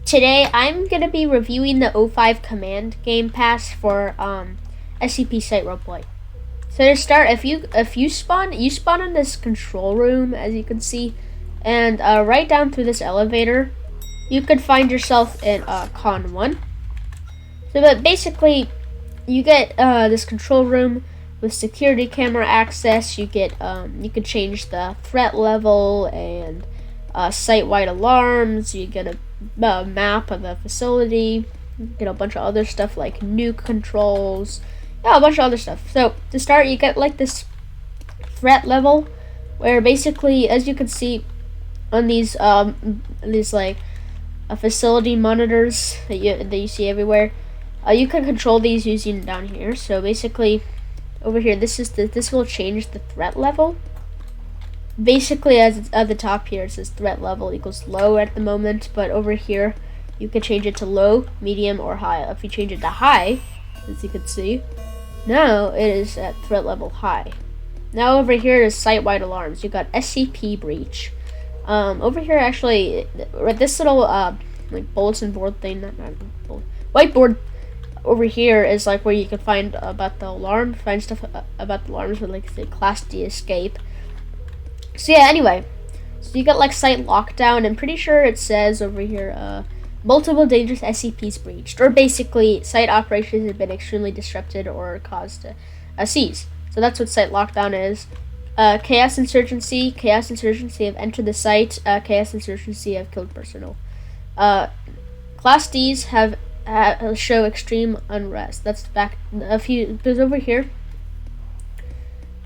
Today I'm gonna be reviewing the O5 command Gamepass for SCP site roleplay. So to start, if you spawn in this control room, as you can see, and right down through this elevator, you could find yourself in Con 1. So but basically, you get this control room with security camera access. You get you can change the threat level and site-wide alarms. You get a map of the facility. You get a bunch of other stuff like nuke controls. Yeah, a bunch of other stuff. So to start, you get like this threat level, where basically, as you can see on these like facility monitors that you see everywhere, you can control these using down here. So basically, over here, this will change the threat level. Basically, as at the top here, it says threat level equals low at the moment, but over here, you can change it to low, medium, or high. If you change it to high, as you can see, now it is at threat level high. Now over here is site-wide alarms. You got SCP breach. Over here, actually, this little like bulletin board thing, whiteboard over here is like where you can find about the alarm, find stuff about the alarms with like the Class D escape. So yeah, anyway, so you got like site lockdown. I'm pretty sure it says over here, multiple dangerous SCPs breached, or basically site operations have been extremely disrupted or caused a seize. So that's what site lockdown is. Chaos insurgency have entered the site. Chaos insurgency have killed personnel. Class Ds have show extreme unrest. That's back a few. There's over here.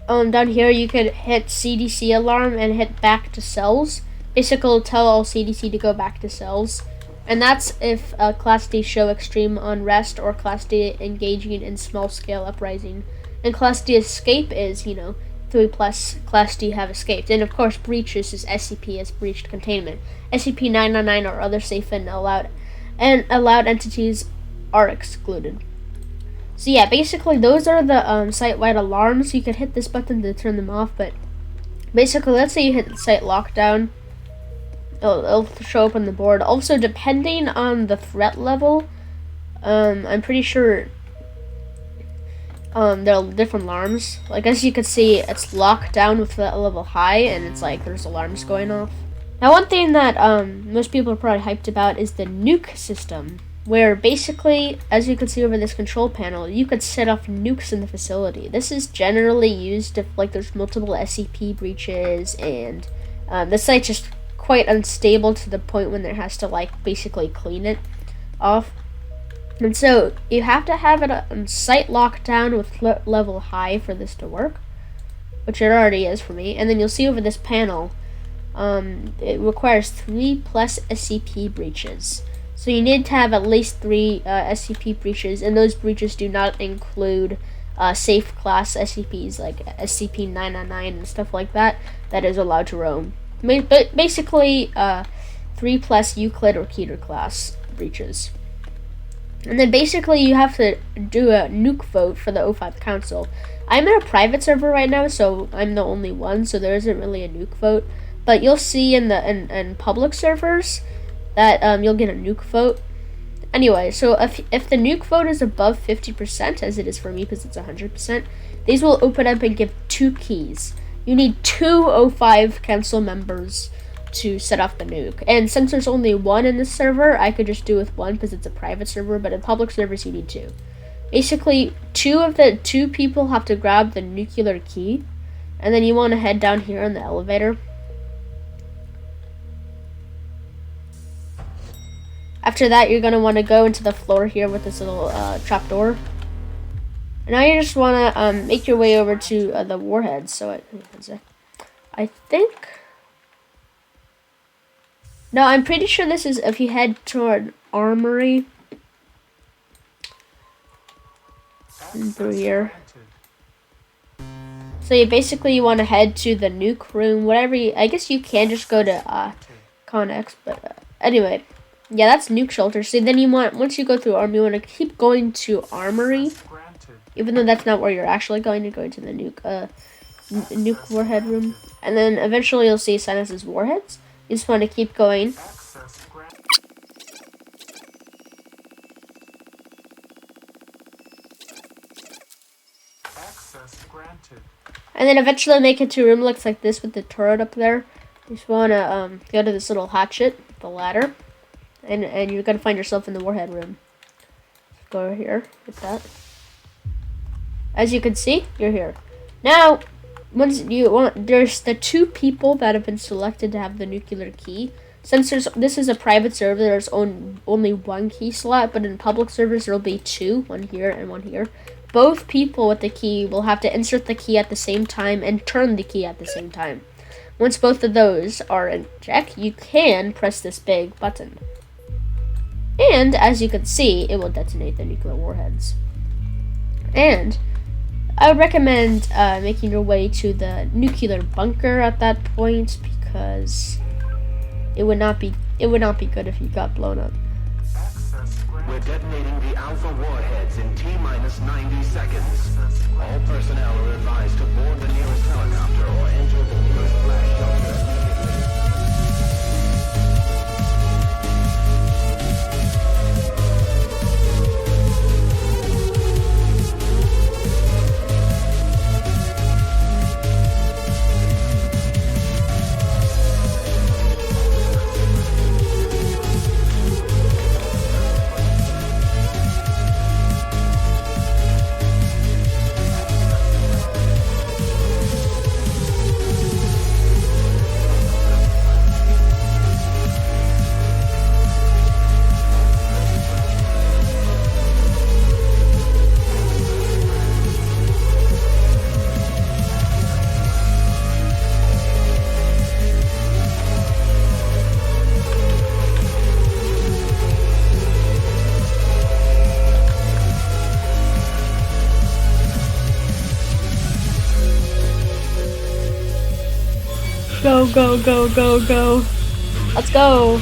Down here you could hit CDC alarm and hit back to cells. Basically, it'll tell all CDC to go back to cells, and that's if Class D show extreme unrest or Class D engaging in small scale uprising. And Class D escape is 3+ Class D have escaped. And of course, breaches is SCP has breached containment. SCP-999 or other safe and allowed entities are excluded. So yeah, basically those are the site-wide alarms. You could hit this button to turn them off, but basically, let's say you hit site lockdown, it'll show up on the board. Also, depending on the threat level, I'm pretty sure there are different alarms. Like, as you can see, it's locked down with threat level high, and it's like there's alarms going off. Now, one thing that most people are probably hyped about is the nuke system, where basically, as you can see over this control panel, you could set off nukes in the facility. This is generally used if like there's multiple SCP breaches and the site's just quite unstable to the point when there has to like basically clean it off. And so you have to have it on site lockdown with level high for this to work, which it already is for me. And then you'll see over this panel, it requires 3+ SCP breaches. So you need to have at least 3 SCP breaches, and those breaches do not include safe class SCPs like SCP-999 and stuff like that is allowed to roam. But basically, 3+ Euclid or Keter class breaches. And then basically you have to do a nuke vote for the O5 Council. I'm in a private server right now, so I'm the only one, so there isn't really a nuke vote. But you'll see in public servers that you'll get a nuke vote. Anyway, so if the nuke vote is above 50%, as it is for me because it's 100%, these will open up and give 2 keys. You need 2 O5 council members to set off the nuke. And since there's only 1 in this server, I could just do with 1 because it's a private server, but in public servers you need 2. Basically, 2 people have to grab the nuclear key, and then you want to head down here in the elevator. After that, you're going to want to go into the floor here with this little trapdoor. And now you just want to make your way over to the warheads. So I think... No, I'm pretty sure this is if you head toward armory. And through here. So you basically want to head to the nuke room, whatever I guess you can just go to Connex, but anyway. Yeah, that's nuke shelter. So then once you go through armory, you want to keep going to armory, even though that's not where you're actually going. You're going to the nuke warhead room, and then eventually you'll see sign as warheads. You just want to keep going. And then eventually make it to a room looks like this with the turret up there. You just want to go to this little hatchet, the ladder, and you're gonna find yourself in the warhead room. Go over here with that. As you can see, you're here. Now, there's the 2 people that have been selected to have the nuclear key. Since this is a private server, there's only 1 key slot, but in public servers there'll be 2, one here and one here. Both people with the key will have to insert the key at the same time and turn the key at the same time. Once both of those are in check, you can press this big button. And as you can see, it will detonate the nuclear warheads. And I would recommend making your way to the nuclear bunker at that point, because it would not be good if you got blown up. We're detonating the Alpha warheads in T-minus 90 seconds. All personnel are advised to board the nearest helicopter or enter the nearest flash shelter Go, go, go, go, go. Let's go.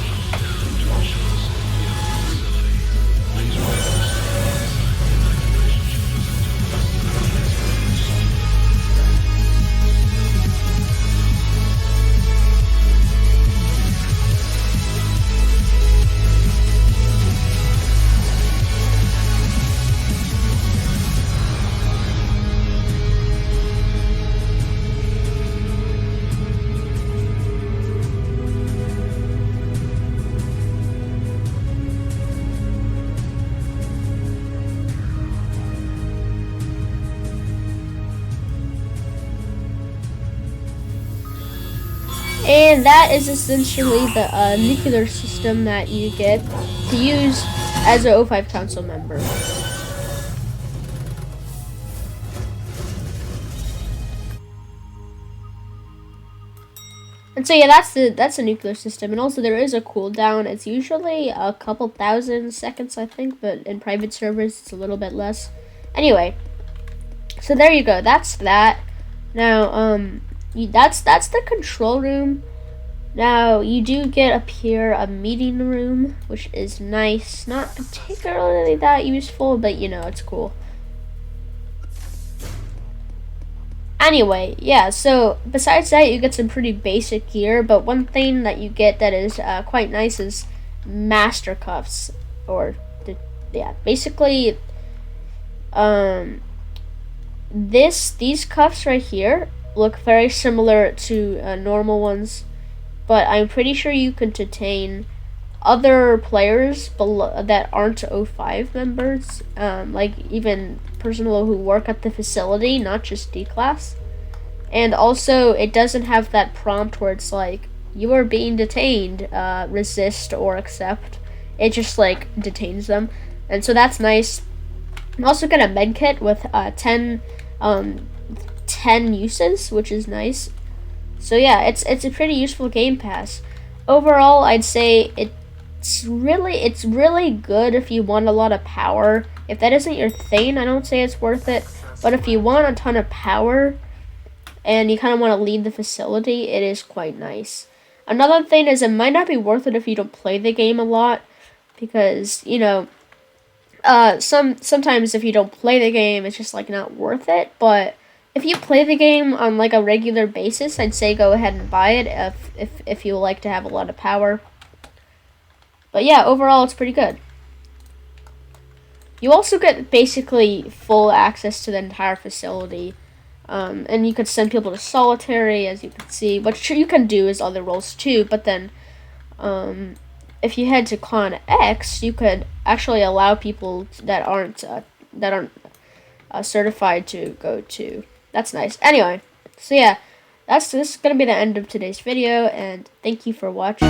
And that is essentially the nuclear system that you get to use as an O5 council member. And so yeah, that's the nuclear system. And also there is a cooldown. It's usually a couple thousand seconds, I think, but in private servers it's a little bit less. Anyway, so there you go. That's that. Now, that's the control room. Now you do get up here a meeting room, which is nice. Not particularly that useful, but you know, it's cool. Anyway, yeah, so besides that, you get some pretty basic gear, but one thing that you get that is quite nice is master cuffs, or yeah, basically these cuffs right here look very similar to normal ones, but I'm pretty sure you can detain other players that aren't O5 members, like even personnel who work at the facility, not just D-class. And also, it doesn't have that prompt where it's like, you are being detained, resist or accept. It just like detains them, and so that's nice. I'm also got a med kit with 10 uses, which is nice. So yeah, it's a pretty useful game pass. Overall, I'd say it's really good if you want a lot of power. If that isn't your thing, I don't say it's worth it. But if you want a ton of power and you kind of want to leave the facility, it is quite nice. Another thing is, it might not be worth it if you don't play the game a lot, because you know, sometimes if you don't play the game, it's just like not worth it. But if you play the game on like a regular basis, I'd say go ahead and buy it if you like to have a lot of power. But yeah, overall it's pretty good. You also get basically full access to the entire facility. And you could send people to solitary, as you can see. What you can do is other roles too, but then if you head to Con X, you could actually allow people that aren't certified to go to. That's nice. Anyway, so yeah, this is gonna be the end of today's video, and thank you for watching.